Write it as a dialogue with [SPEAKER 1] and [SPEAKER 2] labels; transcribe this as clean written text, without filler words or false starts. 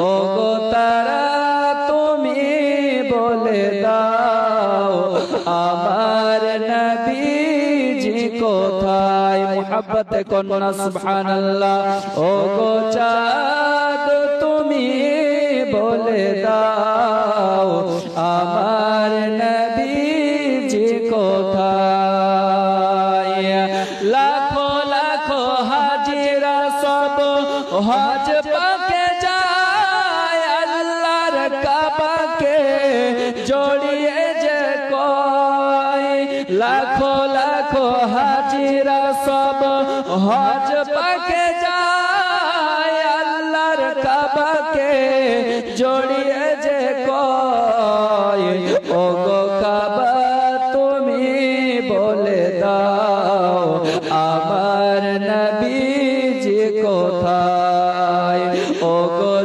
[SPEAKER 1] ও গো তারা তুমি বলে দাও আমার নবীজি কোথায়। মুহাব্বত কন্যা সুবহানাল্লাহ। ও গো চাঁদ তুমি বলে দাও আমার নবীজি কোথায়। লাখো লাখো হাজিরা সব হজ পাকে যায় আল্লাহর কাবাকে জড়িয়ে যে কয়। লাখো লাখো হাজিরা সব হজ পাকে যায় আল্লাহর কাবাকে জড়িয়ে যে কয়। ও গো কাবা তুমি বলে দাও আমার নবীজি কোথায়। ও গো